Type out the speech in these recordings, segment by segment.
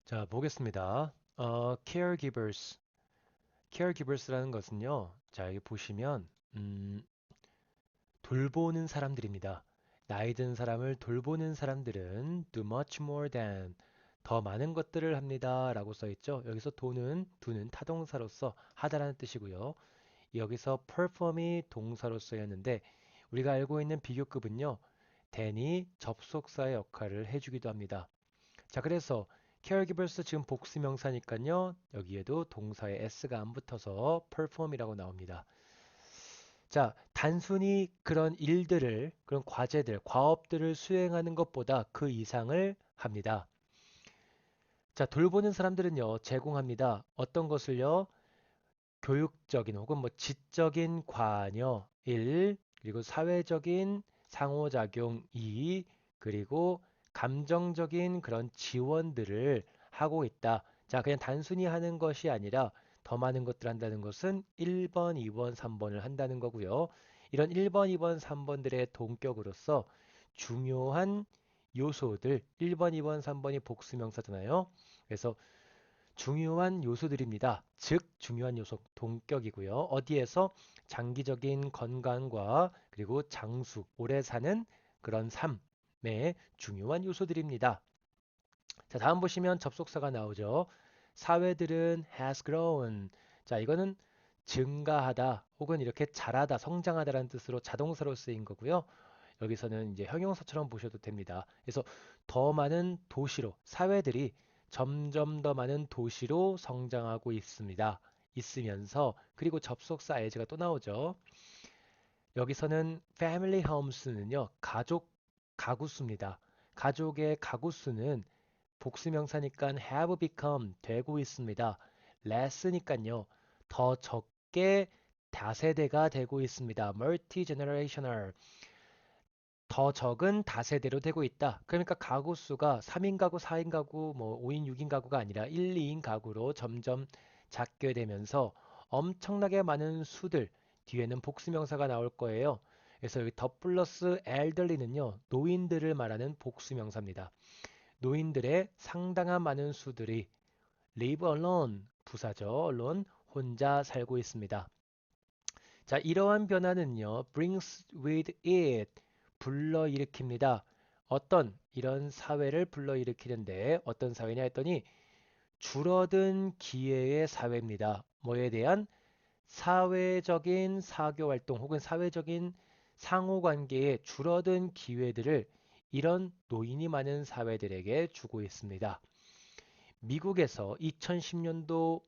자, 보겠습니다. caregivers. caregivers라는 것은요. 자, 여기 보시면 돌보는 사람들입니다. 나이 든 사람을 돌보는 사람들은 do much more than 더 많은 것들을 합니다. 라고 써 있죠. 여기서 do는 타동사로서 하다라는 뜻이고요. 여기서 perform이 동사로 쓰였는데 우리가 알고 있는 비교급은요. than이 접속사의 역할을 해주기도 합니다. 자, 그래서 caregivers 지금 복수명사니까요. 여기에도 동사에 s가 안 붙어서 perform이라고 나옵니다. 자, 단순히 그런 과제들, 과업들을 수행하는 것보다 그 이상을 합니다. 자, 돌보는 사람들은요, 제공합니다. 어떤 것을요? 교육적인 혹은 뭐 지적인 관여 1, 그리고 사회적인 상호작용 2, 그리고 감정적인 그런 지원들을 하고 있다. 자, 그냥 단순히 하는 것이 아니라 더 많은 것들 한다는 것은 1번, 2번, 3번을 한다는 거고요. 이런 1번, 2번, 3번들의 동격으로서 중요한 요소들 1번, 2번, 3번이 복수명사잖아요. 그래서 중요한 요소들입니다. 즉, 중요한 요소 동격이고요. 어디에서 장기적인 건강과 그리고 장수, 오래 사는 그런 삶의 중요한 요소들입니다. 자, 다음 보시면 접속사가 나오죠. 사회들은 has grown. 자, 이거는 증가하다 혹은 이렇게 자라다, 성장하다라는 뜻으로 자동사로 쓰인 거고요. 여기서는 이제 형용사처럼 보셔도 됩니다. 그래서 더 많은 도시로 사회들이 점점 더 많은 도시로 성장하고 있습니다. 있으면서 그리고 접속사 as가 또 나오죠. 여기서는 family homes는요. 가족 가구 수입니다. 가족의 가구 수는 복수명사니까 have become 되고 있습니다. less니까요. 더 적게 다세대가 되고 있습니다. multi-generational 더 적은 다세대로 되고 있다. 그러니까 가구 수가 3인 가구, 4인 가구, 뭐 5인, 6인 가구가 아니라 1, 2인 가구로 점점 작게 되면서 엄청나게 많은 수들 뒤에는 복수명사가 나올 거예요. 그래서 여기 더 플러스 elderly는요. 노인들을 말하는 복수명사입니다. 노인들의 상당한 많은 수들이 live alone 부사죠. alone 혼자 살고 있습니다. 자, 이러한 변화는요, brings with it, 불러일으킵니다. 어떤 이런 사회를 불러일으키는데 어떤 사회냐 했더니 줄어든 기회의 사회입니다. 뭐에 대한 사회적인 사교활동 혹은 사회적인 상호관계에 줄어든 기회들을 이런 노인이 많은 사회들에게 주고 있습니다. 미국에서 2010년도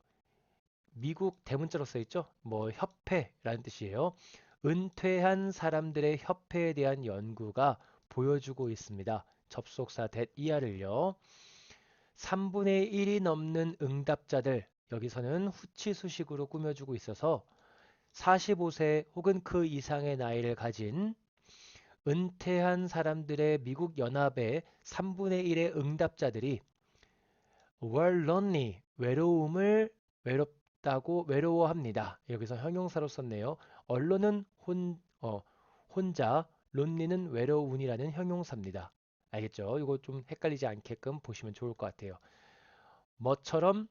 미국 대문자로 써 있죠? 뭐 협회라는 뜻이에요. 은퇴한 사람들의 협회에 대한 연구가 보여주고 있습니다. 접속사 that 이하를요. 3분의 1이 넘는 응답자들, 여기서는 후치수식으로 꾸며주고 있어서 45세 혹은 그 이상의 나이를 가진 은퇴한 사람들의 미국 연합의 3분의 1의 응답자들이 were lonely, 외롭다고 외로워합니다. 여기서 형용사로 썼네요. 언론은 혼자, lonely는 외로운이라는 형용사입니다. 알겠죠? 이거 좀 헷갈리지 않게끔 보시면 좋을 것 같아요. 뭐처럼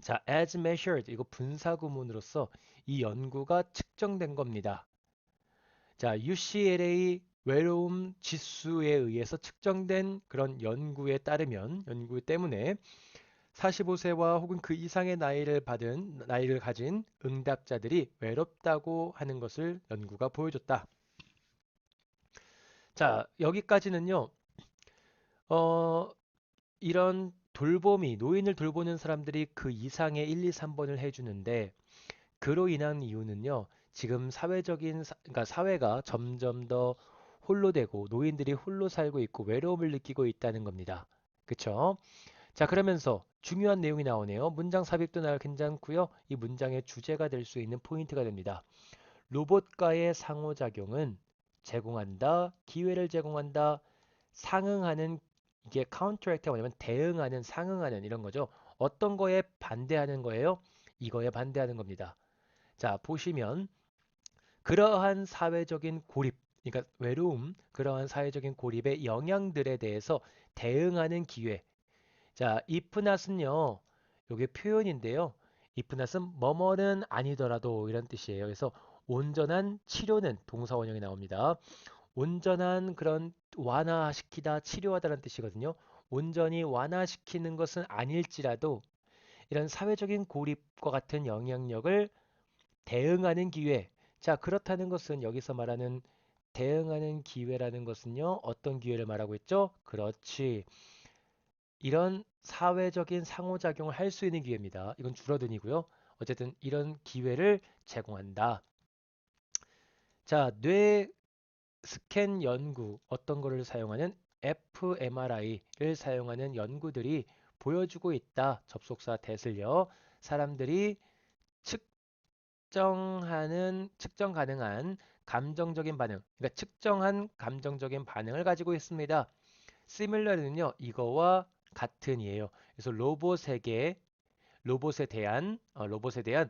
자, as measured 이거 분사 구문으로서 이 연구가 측정된 겁니다. 자, UCLA 외로움 지수에 의해서 측정된 그런 연구 때문에 45세와 혹은 그 이상의 나이를 가진 응답자들이 외롭다고 하는 것을 연구가 보여줬다. 자, 여기까지는요. 어, 이런 노인을 돌보는 사람들이 그 이상의 1, 2, 3번을 해주는데 그로 인한 이유는요. 지금 그러니까 사회가 점점 더 홀로 되고 노인들이 홀로 살고 있고 외로움을 느끼고 있다는 겁니다. 그쵸? 자, 그러면서 중요한 내용이 나오네요. 문장 삽입도 나 괜찮고요. 이 문장의 주제가 될 수 있는 포인트가 됩니다. 로봇과의 상호작용은 제공한다, 기회를 제공한다, 상응하는 이게 카운터랙트가 뭐냐면 대응하는, 상응하는 이런 거죠. 어떤 거에 반대하는 거예요? 이거에 반대하는 겁니다. 자, 보시면 그러한 사회적인 고립, 그러니까 외로움, 그러한 사회적인 고립의 영향들에 대해서 대응하는 기회, 자, if not은요. 요게 표현인데요. if not은 뭐뭐는 아니더라도 이런 뜻이에요. 그래서 온전한 치료는 동사 원형이 나옵니다. 온전한 그런 완화시키다, 치료하다라는 뜻이거든요. 온전히 완화시키는 것은 아닐지라도 이런 사회적인 고립과 같은 영향력을 대응하는 기회. 자, 그렇다는 것은 여기서 말하는 대응하는 기회라는 것은요. 어떤 기회를 말하고 있죠? 그렇지. 이런 사회적인 상호작용을 할 수 있는 기회입니다. 이건 줄어든이고요. 어쨌든 이런 기회를 제공한다. 자, 뇌 스캔 연구 어떤 거를 사용하는 fMRI를 사용하는 연구들이 보여주고 있다. 접속사 that을요. 사람들이 측정 가능한 감정적인 반응, 그러니까 측정한 감정적인 반응을 가지고 있습니다. similar는요, 이거와 같은이에요. 그래서 로봇에 대한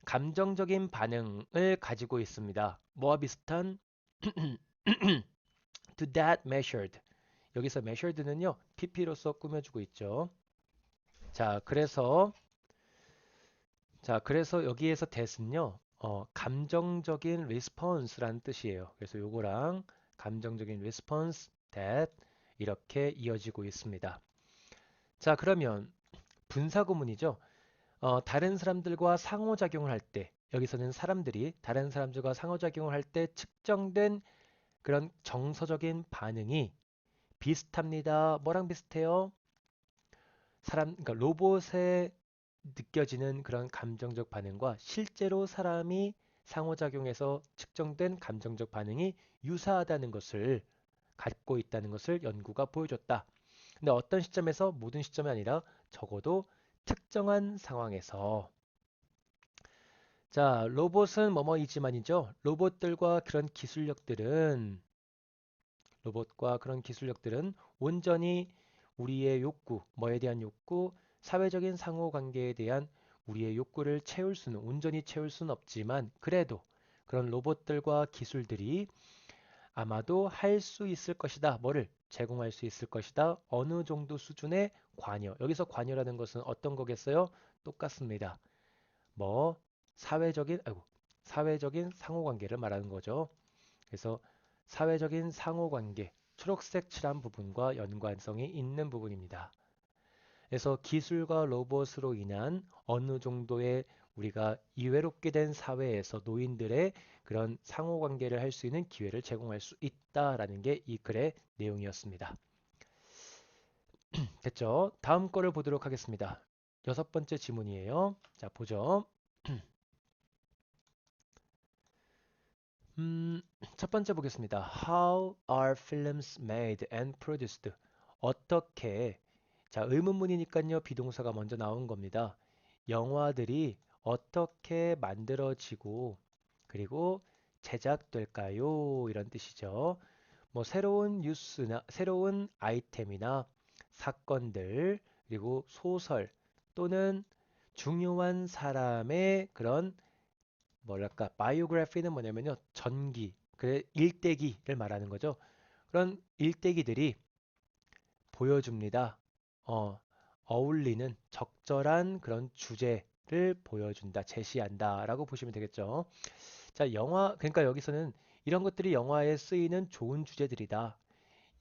감정적인 반응을 가지고 있습니다. 뭐와 비슷한 to that measured. 여기서 measured는요, pp로서 꾸며주고 있죠. 자, 그래서 여기에서 that은요, 감정적인 response라는 뜻이에요. 그래서 요거랑 감정적인 response, that 이렇게 이어지고 있습니다. 자, 그러면 분사구문이죠. 다른 사람들과 상호작용을 할 때, 여기서는 사람들이 다른 사람들과 상호작용을 할 때 측정된 그런 정서적인 반응이 비슷합니다. 뭐랑 비슷해요? 그러니까 로봇에 느껴지는 그런 감정적 반응과 실제로 사람이 상호작용해서 측정된 감정적 반응이 유사하다는 것을 갖고 있다는 것을 연구가 보여줬다. 근데 어떤 시점에서 모든 시점이 아니라 적어도 특정한 상황에서 자, 로봇은 뭐뭐이지만이죠. 로봇과 그런 기술력들은 온전히 우리의 욕구, 뭐에 대한 욕구, 사회적인 상호관계에 대한 우리의 욕구를 온전히 채울 수는 없지만 그래도 그런 로봇들과 기술들이 아마도 할 수 있을 것이다. 뭐를 제공할 수 있을 것이다. 어느 정도 수준의 관여. 여기서 관여라는 것은 어떤 거겠어요? 똑같습니다. 뭐 사회적인 상호관계를 말하는 거죠. 그래서 사회적인 상호관계, 초록색 칠한 부분과 연관성이 있는 부분입니다. 그래서 기술과 로봇으로 인한 어느 정도의 우리가 이외롭게 된 사회에서 노인들의 그런 상호관계를 할 수 있는 기회를 제공할 수 있다라는 게 이 글의 내용이었습니다. 됐죠? 다음 거를 보도록 하겠습니다. 여섯 번째 지문이에요. 자, 보죠. 음, 첫 번째 보겠습니다. How are films made and produced? 어떻게, 자, 의문문이니까요, 비동사가 먼저 나온 겁니다. 영화들이 어떻게 만들어지고, 그리고 제작될까요? 이런 뜻이죠. 뭐, 새로운 아이템이나 사건들, 그리고 소설 또는 중요한 사람의 그런 뭐랄까 바이오그래피는 뭐냐면요 전기 그래 일대기를 말하는 거죠. 그런 일대기들이 보여줍니다. 어, 어울리는 적절한 그런 주제를 보여준다, 제시한다라고 보시면 되겠죠. 자, 그러니까 여기서는 이런 것들이 영화에 쓰이는 좋은 주제들이다.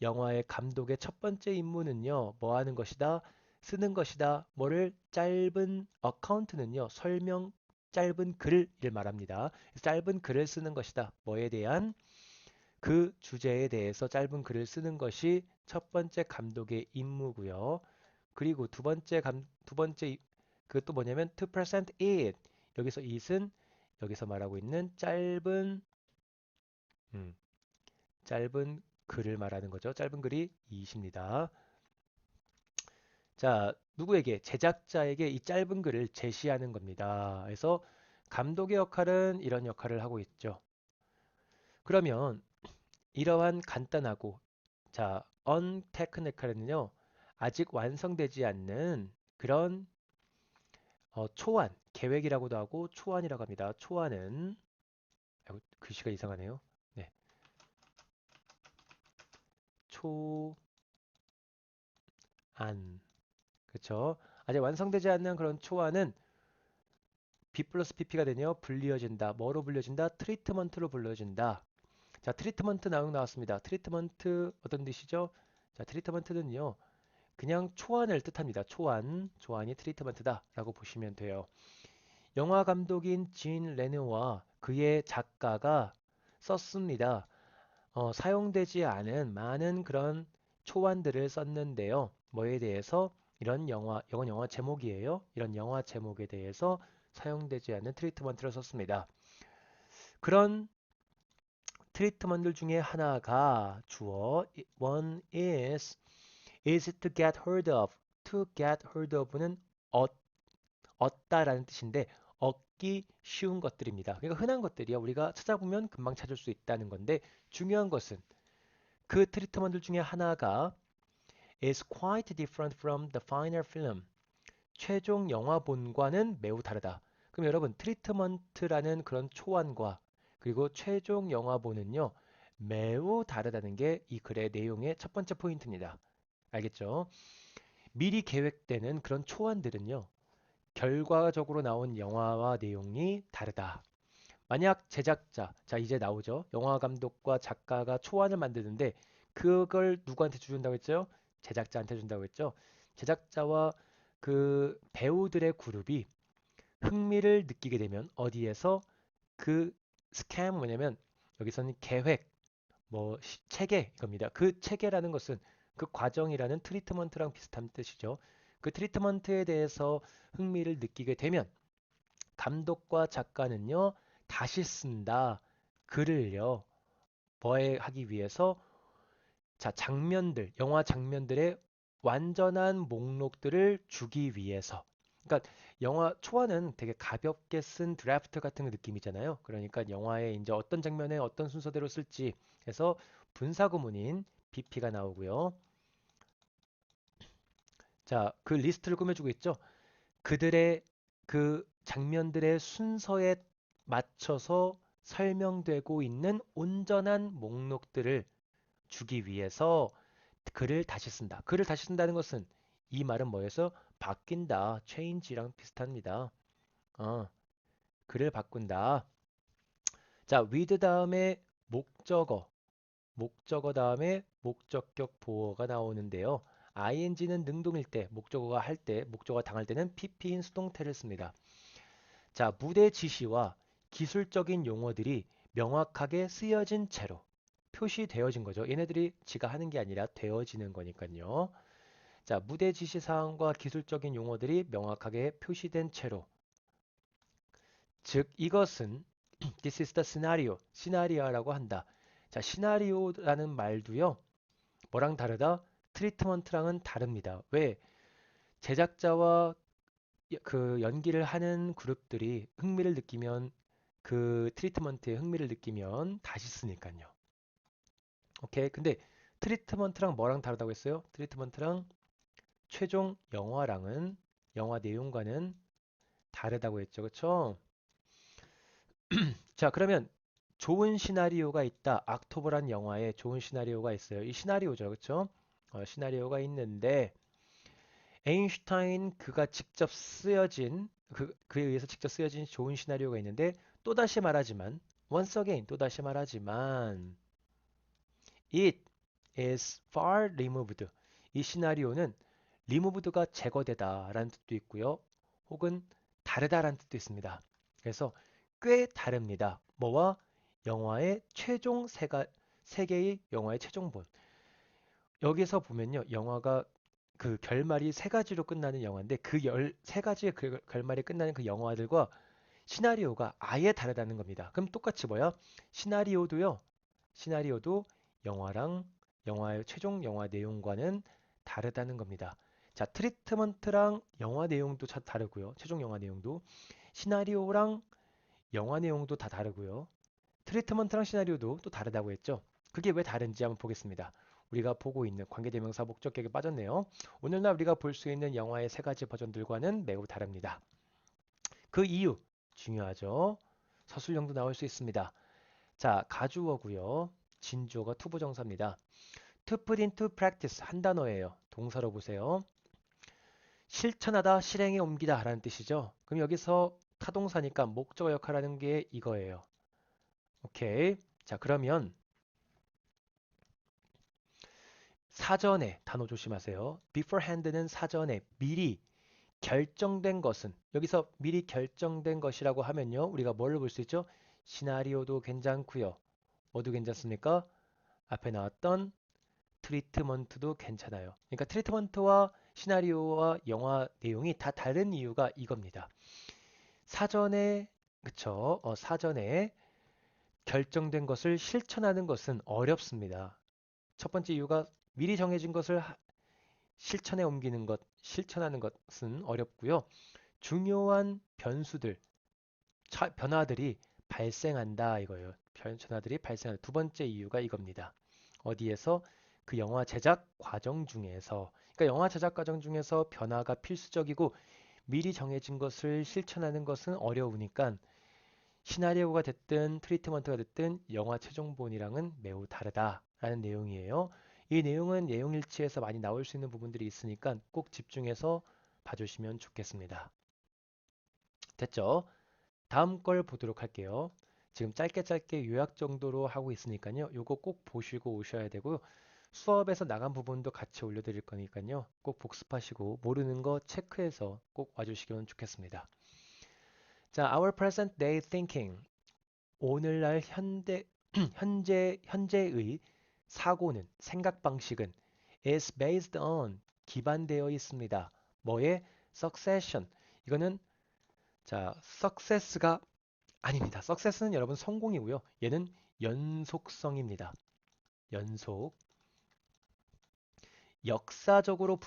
영화의 감독의 첫 번째 임무는요, 뭐 하는 것이다? 쓰는 것이다. 뭐를 짧은 어카운트는요, 짧은 글을 말합니다. 짧은 글을 쓰는 것이다. 뭐에 대한 그 주제에 대해서 짧은 글을 쓰는 것이 첫 번째 감독의 임무고요. 그리고 두 번째 그것도 뭐냐면 to present it. 여기서 it은 여기서 말하고 있는 음, 짧은 글을 말하는 거죠. 짧은 글이 it입니다. 자, 누구에게? 제작자에게 이 짧은 글을 제시하는 겁니다. 그래서 감독의 역할은 이런 역할을 하고 있죠. 그러면 이러한 간단하고 자, untechnical은요. 아직 완성되지 않는 그런 초안, 계획이라고도 하고 초안이라고 합니다. 초안은 아이고, 글씨가 이상하네요. 네. 초안 그쵸? 아직 완성되지 않는 그런 초안은 B 플러스 PP가 되네요. 불리어진다. 뭐로 불려진다? 트리트먼트로 불려진다. 자, 트리트먼트 나용 나왔습니다. 트리트먼트 어떤 뜻이죠? 자, 트리트먼트는요. 그냥 초안을 뜻합니다. 초안. 초안이 트리트먼트다 라고 보시면 돼요. 영화 감독인 진 레누와 그의 작가가 썼습니다. 사용되지 않은 많은 그런 초안들을 썼는데요. 뭐에 대해서 이런 이건 영화 제목이에요. 이런 영화 제목에 대해서 사용되지 않는 트리트먼트를 썼습니다. 그런 트리트먼트 중에 하나가 주어 one is to get hold of. to get hold of는 얻, 얻다라는 뜻인데 얻기 쉬운 것들입니다. 그러니까 흔한 것들이야. 우리가 찾아보면 금방 찾을 수 있다는 건데 중요한 것은 그 트리트먼트 중에 하나가 is quite different from the final film. 최종 영화본과는 매우 다르다. 그럼 여러분 트리트먼트라는 그런 초안과 그리고 최종 영화본은요 매우 다르다는 게 이 글의 내용의 첫 번째 포인트입니다. 알겠죠? 미리 계획되는 그런 초안들은요 결과적으로 나온 영화와 내용이 다르다. 만약 제작자, 자 이제 나오죠. 영화 감독과 작가가 초안을 만드는데 그걸 누구한테 준다고 했죠? 제작자한테 준다고 했죠. 제작자와 그 배우들의 그룹이 흥미를 느끼게 되면 어디에서 그 스캠 뭐냐면 여기서는 계획, 뭐 체계 이겁니다. 그 체계라는 것은 그 과정이라는 트리트먼트랑 비슷한 뜻이죠. 그 트리트먼트에 대해서 흥미를 느끼게 되면 감독과 작가는요, 다시 쓴다. 글을요, 뭐에 하기 위해서, 자, 장면들, 영화 장면들의 완전한 목록들을 주기 위해서. 그러니까 영화 초안은 되게 가볍게 쓴 드래프트 같은 느낌이잖아요. 그러니까 영화에 이제 어떤 장면에 어떤 순서대로 쓸지 해서 분사구문인 BP가 나오고요. 자, 그 리스트를 꾸며주고 있죠. 그들의 그 장면들의 순서에 맞춰서 설명되고 있는 온전한 목록들을 주기 위해서 글을 다시 쓴다. 글을 다시 쓴다는 것은 이 말은 뭐예요? 바뀐다. change랑 비슷합니다. 어, 글을 바꾼다. 자, with 다음에 목적어, 목적어 다음에 목적격 보어가 나오는데요. ing는 능동일 때, 목적어가 할 때, 목적어가 당할 때는 pp인 수동태를 씁니다. 자, 무대 지시와 기술적인 용어들이 명확하게 쓰여진 채로 표시되어진 거죠. 얘네들이 지가 하는 게 아니라 되어지는 거니까요. 자, 무대 지시 사항과 기술적인 용어들이 명확하게 표시된 채로. 즉, 이것은 this is the scenario, 시나리오라고 한다. 자, 시나리오라는 말도요. 뭐랑 다르다? 트리트먼트랑은 다릅니다. 왜? 제작자와 그 연기를 하는 그룹들이 흥미를 느끼면 그 트리트먼트에 흥미를 느끼면 다시 쓰니까요. 오케이. 근데 트리트먼트랑 뭐랑 다르다고 했어요? 트리트먼트랑 최종 영화랑은 영화 내용과는 다르다고 했죠. 그쵸? 자, 그러면 좋은 시나리오가 있다. 악토버란 영화에 좋은 시나리오가 있어요. 이 시나리오죠. 그쵸? 시나리오가 있는데 에인슈타인 그가 직접 쓰여진 그에 의해서 직접 쓰여진 좋은 시나리오가 있는데 또다시 말하지만 once again 또다시 말하지만 it is far removed. 이 시나리오는 removed가 제거되다라는 뜻도 있고요. 혹은 다르다라는 뜻도 있습니다. 그래서 꽤 다릅니다. 뭐와 영화의 최종 세 개의 영화의 최종본. 여기서 보면요. 영화가 그 결말이 세 가지로 끝나는 영화인데 그 세 가지의 그 결말이 끝나는 그 영화들과 시나리오가 아예 다르다는 겁니다. 그럼 똑같이 뭐야? 시나리오도요. 시나리오도 영화랑 영화의 최종 영화 내용과는 다르다는 겁니다. 자, 트리트먼트랑 영화 내용도 다르고요. 최종 영화 내용도 시나리오랑 영화 내용도 다 다르고요. 트리트먼트랑 시나리오도 또 다르다고 했죠. 그게 왜 다른지 한번 보겠습니다. 우리가 보고 있는 관계대명사 목적격에 빠졌네요. 오늘날 우리가 볼 수 있는 영화의 세 가지 버전들과는 매우 다릅니다. 그 이유 중요하죠. 서술형도 나올 수 있습니다. 자, 가주어고요. 진주어가 투부정사입니다. To put into practice 한 단어예요. 동사로 보세요. 실천하다, 실행에 옮기다 라는 뜻이죠. 그럼 여기서 타동사니까 목적어 역할하는 게 이거예요. 오케이. 자, 그러면 사전에 단어 조심하세요. beforehand는 사전에 미리 결정된 것은 여기서 미리 결정된 것이라고 하면요. 우리가 뭘로 볼 수 있죠? 시나리오도 괜찮고요. 뭐도 괜찮습니까? 앞에 나왔던 트리트먼트도 괜찮아요. 그러니까 트리트먼트와 시나리오와 영화 내용이 다 다른 이유가 이겁니다. 사전에 그쵸? 사전에 결정된 것을 실천하는 것은 어렵습니다. 첫 번째 이유가 미리 정해진 것을 실천에 옮기는 것, 실천하는 것은 어렵고요. 중요한 변수들, 변화들이 발생한다 이거예요. 변화들이 발생한다. 두 번째 이유가 이겁니다. 어디에서? 그 영화 제작 과정 중에서. 그러니까 영화 제작 과정 중에서 변화가 필수적이고 미리 정해진 것을 실천하는 것은 어려우니까 시나리오가 됐든 트리트먼트가 됐든 영화 최종본이랑은 매우 다르다라는 내용이에요. 이 내용은 내용일치에서 많이 나올 수 있는 부분들이 있으니까 꼭 집중해서 봐주시면 좋겠습니다. 됐죠? 다음 걸 보도록 할게요. 지금 짧게 짧게 요약 정도로 하고 있으니까요. 요거 꼭 보시고 오셔야 되고 수업에서 나간 부분도 같이 올려드릴 거니까요. 꼭 복습하시고 모르는 거 체크해서 꼭 와주시면 좋겠습니다. 자, our present day thinking. 오늘날 현재의 사고는, 생각 방식은 is based on, 기반되어 있습니다. 뭐에? succession. 이거는 자, success가 아닙니다. success는 여러분 성공이고요. 얘는 연속성입니다. 연속. 역사적으로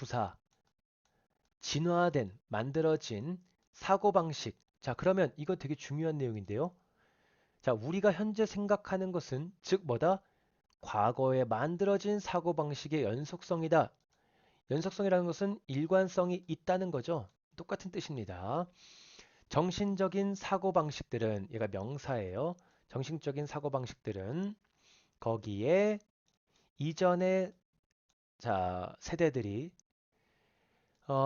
진화된, 만들어진 사고방식. 자, 그러면 이거 되게 중요한 내용인데요. 자, 우리가 현재 생각하는 것은 즉 뭐다? 과거에 만들어진 사고방식의 연속성이다. 연속성이라는 것은 일관성이 있다는 거죠. 똑같은 뜻입니다. 정신적인 사고방식들은 얘가 명사예요. 정신적인 사고방식들은 거기에 이전의 자, 세대들이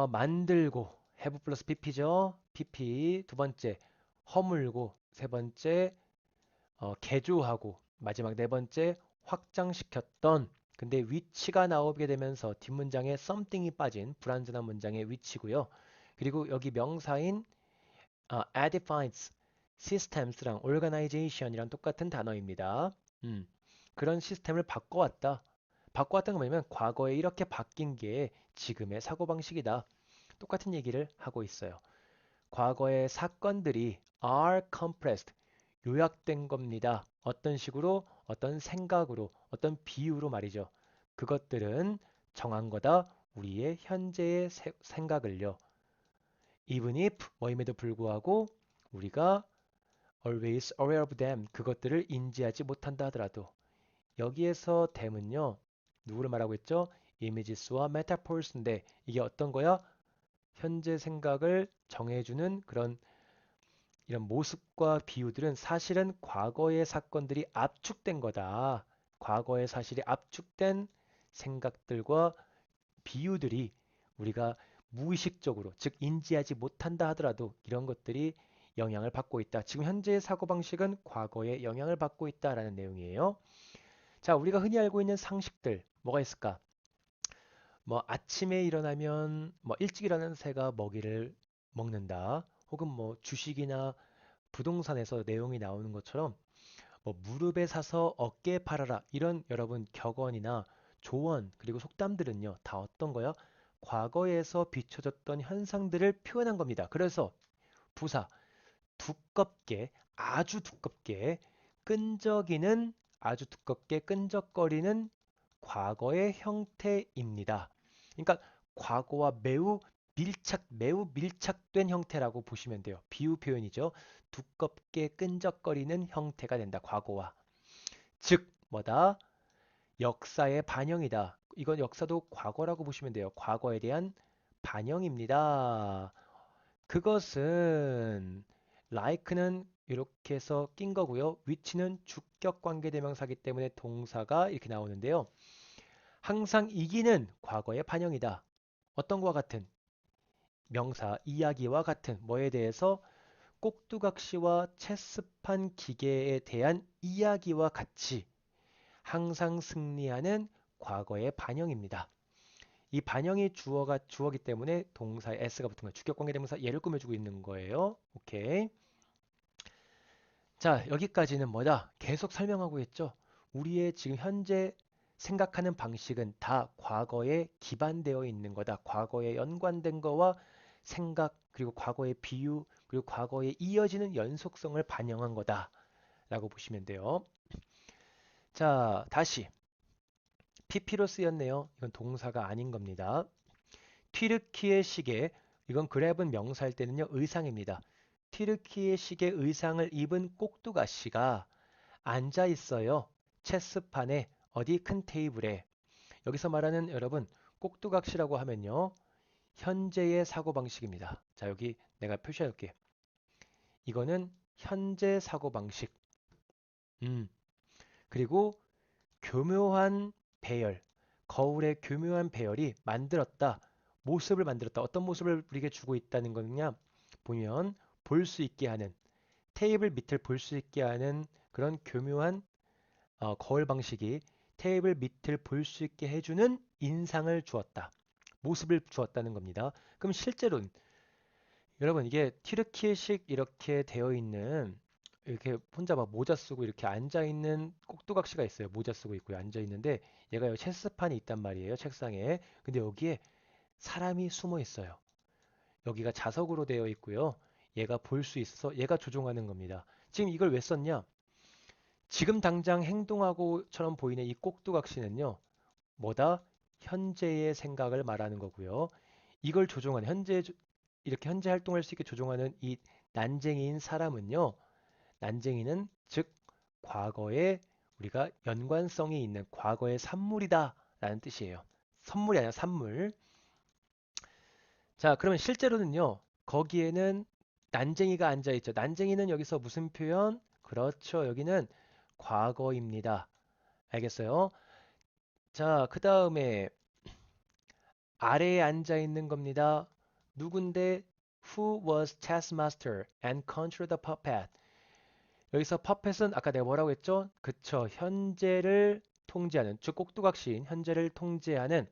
만들고 have 플러스 pp죠. pp 두 번째 허물고 세 번째 개조하고 마지막 네 번째 확장시켰던 근데 위치가 나오게 되면서 뒷문장에 something이 빠진 불완전한 문장의 위치고요. 그리고 여기 명사인 edifies systems랑 organization이랑 똑같은 단어입니다. 음, 그런 시스템을 바꿔왔다. 바꿔왔다는 건 뭐냐면 과거에 이렇게 바뀐 게 지금의 사고방식이다. 똑같은 얘기를 하고 있어요. 과거의 사건들이 are compressed, 요약된 겁니다. 어떤 식으로, 어떤 생각으로, 어떤 비유로 말이죠. 그것들은 정한 거다. 우리의 현재의 생각을요. even if 뭐임에도 불구하고 우리가 always aware of them, 그것들을 인지하지 못한다 하더라도 여기에서 them은요. 누구를 말하고 있죠? images와 metaphors인데 이게 어떤 거야? 현재 생각을 정해주는 그런 이런 모습과 비유들은 사실은 과거의 사건들이 압축된 거다. 과거의 사실이 압축된 생각들과 비유들이 우리가 무의식적으로, 즉 인지하지 못한다 하더라도 이런 것들이 영향을 받고 있다. 지금 현재의 사고방식은 과거에 영향을 받고 있다라는 내용이에요. 자, 우리가 흔히 알고 있는 상식들 뭐가 있을까? 뭐 아침에 일어나면 뭐 일찍 일어나는 새가 먹이를 먹는다. 혹은 뭐 주식이나 부동산에서 내용이 나오는 것처럼 뭐 무릎에 사서 어깨에 팔아라 이런 여러분 격언이나 조언 그리고 속담들은요 다 어떤 거야? 과거에서 비춰졌던 현상들을 표현한 겁니다. 그래서 부사 두껍게 아주 두껍게 끈적이는 아주 두껍게 끈적거리는 과거의 형태입니다. 그러니까 과거와 매우 밀착된 형태라고 보시면 돼요. 비유 표현이죠. 두껍게 끈적거리는 형태가 된다. 과거와. 즉, 뭐다? 역사의 반영이다. 이건 역사도 과거라고 보시면 돼요. 과거에 대한 반영입니다. 그것은 like는 이렇게 해서 낀 거고요. which는 주격 관계대명사기 때문에 동사가 이렇게 나오는데요. 항상 이기는 과거의 반영이다. 어떤 것과 같은? 명사 이야기와 같은 뭐에 대해서 꼭두각시와 체스판 기계에 대한 이야기와 같이 항상 승리하는 과거의 반영입니다. 이 반영이 주어기 때문에 동사에 s가 붙은 거예요. 주격 관계 대명사 얘를 꾸며주고 있는 거예요. 오케이. 자, 여기까지는 뭐다? 계속 설명하고 있죠. 우리의 지금 현재 생각하는 방식은 다 과거에 기반되어 있는 거다. 과거에 연관된 거와 생각, 그리고 과거의 비유, 그리고 과거에 이어지는 연속성을 반영한 거다. 라고 보시면 돼요. 자, 다시. PP로 쓰였네요. 이건 동사가 아닌 겁니다. 튀르키예 시계, 이건 그랩은 명사일 때는요, 의상입니다. 튀르키예 시계 의상을 입은 꼭두가시가 앉아 있어요. 체스판에 어디 큰 테이블에. 여기서 말하는 여러분 꼭두각시라고 하면요. 현재의 사고방식입니다. 자, 여기 내가 표시해볼게. 이거는 현재 사고방식. 그리고 교묘한 배열. 거울의 교묘한 배열이 만들었다. 모습을 만들었다. 어떤 모습을 우리에게 주고 있다는 거냐? 보면 볼 수 있게 하는 테이블 밑을 볼 수 있게 하는 그런 교묘한 거울 방식이 테이블 밑을 볼 수 있게 해주는 인상을 주었다. 모습을 주었다는 겁니다. 그럼 실제로는 여러분 이게 튀르키예식 이렇게 되어 있는 이렇게 혼자 막 모자 쓰고 이렇게 앉아 있는 꼭두각시가 있어요. 모자 쓰고 있고요. 앉아 있는데 얘가 여기 체스판이 있단 말이에요. 책상에. 근데 여기에 사람이 숨어 있어요. 여기가 자석으로 되어 있고요. 얘가 볼 수 있어서 얘가 조종하는 겁니다. 지금 이걸 왜 썼냐? 지금 당장 행동하고처럼 보이는 이 꼭두각시는요. 뭐다? 현재의 생각을 말하는 거고요. 이걸 조종하는 이렇게 현재 활동할 수 있게 조종하는 이 난쟁이인 사람은요. 난쟁이는 즉 과거에 우리가 연관성이 있는 과거의 산물이다 라는 뜻이에요. 선물이 아니라 산물. 자, 그러면 실제로는요. 거기에는 난쟁이가 앉아 있죠. 난쟁이는 여기서 무슨 표현? 그렇죠. 여기는 과거입니다. 알겠어요? 자, 그 다음에 아래에 앉아 있는 겁니다. 누군데? Who was chess master and controlled the puppet? 여기서 puppet은 아까 내가 뭐라고 했죠? 그쵸. 현재를 통제하는, 즉 꼭두각시인 현재를 통제하는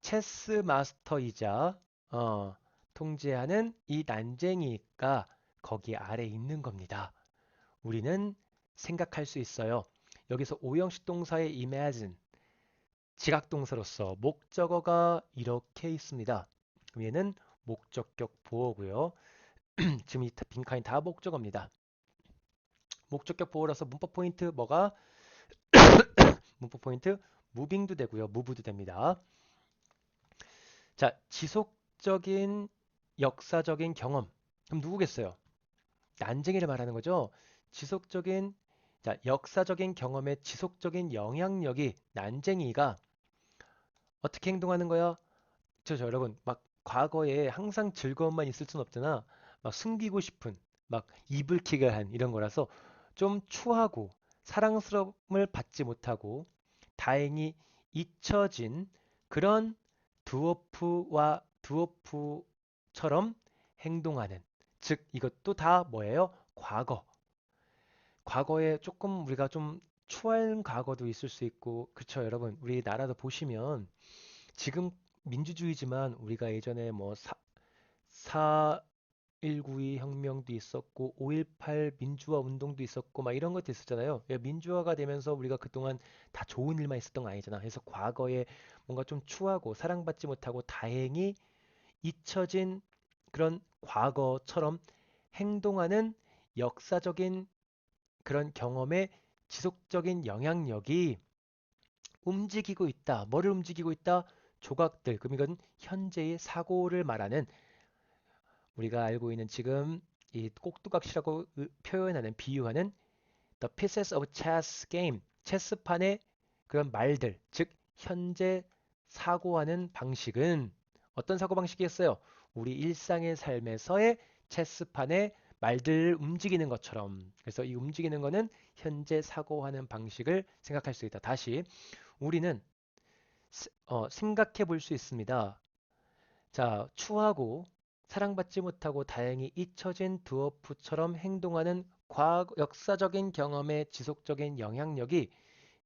체스 마스터이자 통제하는 이 난쟁이가 거기 아래 있는 겁니다. 우리는 생각할 수 있어요. 여기서 오형식 동사의 imagine 지각동사로서 목적어가 이렇게 있습니다. 그럼 얘는 목적격 보어고요. 지금 이 빈칸이 다 목적어입니다. 목적격 보어라서 문법 포인트 뭐가? 문법 포인트 무빙도 되고요. 무브도 됩니다. 자, 지속적인 역사적인 경험. 그럼 누구겠어요? 난쟁이를 말하는 거죠. 지속적인 자, 역사적인 경험의 지속적인 영향력이 난쟁이가 어떻게 행동하는 거야? 여러분, 막 과거에 항상 즐거움만 있을 순 없잖아. 막 숨기고 싶은, 막 이불킥을 한 이런 거라서 좀 추하고 사랑스러움을 받지 못하고 다행히 잊혀진 그런 두오프처럼 행동하는. 즉, 이것도 다 뭐예요? 과거. 과거에 조금 우리가 좀 추한 과거도 있을 수 있고, 그쵸, 여러분? 우리 나라도 보시면 지금 민주주의지만 우리가 예전에 뭐 4.19 혁명도 있었고 5.18 민주화 운동도 있었고 막 이런 것도 있었잖아요. 민주화가 되면서 우리가 그동안 다 좋은 일만 있었던 거 아니잖아. 그래서 과거에 뭔가 좀 추하고 사랑받지 못하고 다행히 잊혀진 그런 과거처럼 행동하는 역사적인 그런 경험의 지속적인 영향력이 움직이고 있다. 뭐를 움직이고 있다? 조각들. 그럼 이건 현재의 사고를 말하는 우리가 알고 있는 지금 이 꼭두각시라고 표현하는 비유하는 the pieces of chess game. 체스판의 그런 말들. 즉 현재 사고하는 방식은 어떤 사고 방식이었어요? 우리 일상의 삶에서의 체스판의 말들을 움직이는 것처럼. 그래서 이 움직이는 거는 현재 사고하는 방식을 생각할 수 있다. 다시 우리는 생각해 볼 수 있습니다. 자, 추하고 사랑받지 못하고 다행히 잊혀진 드워프처럼 행동하는 역사적인 경험의 지속적인 영향력이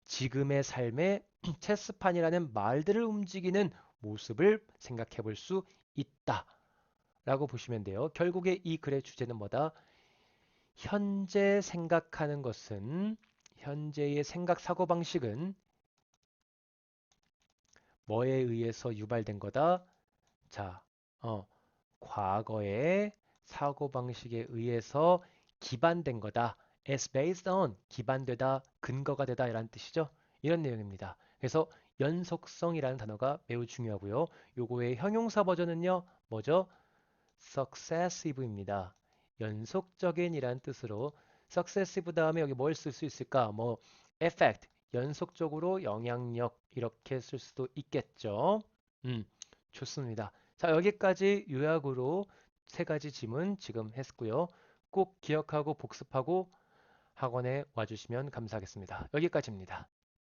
지금의 삶의 체스판이라는 말들을 움직이는 모습을 생각해 볼 수 있다. 라고 보시면 돼요. 결국에 이 글의 주제는 뭐다? 현재 생각하는 것은, 현재의 생각 사고방식은 뭐에 의해서 유발된 거다? 자, 어, 과거의 사고방식에 의해서 기반된 거다. is based on, 기반되다, 근거가 되다 이란 뜻이죠. 이런 내용입니다. 그래서 연속성이라는 단어가 매우 중요하고요. 요거의 형용사 버전은요, 뭐죠? successive입니다. 연속적인 이란 뜻으로 successive 다음에 여기 뭘 쓸 수 있을까? 뭐 effect, 연속적으로 영향력 이렇게 쓸 수도 있겠죠. 음, 좋습니다. 자, 여기까지 요약으로 세 가지 지문 지금 했고요. 꼭 기억하고 복습하고 학원에 와주시면 감사하겠습니다. 여기까지입니다.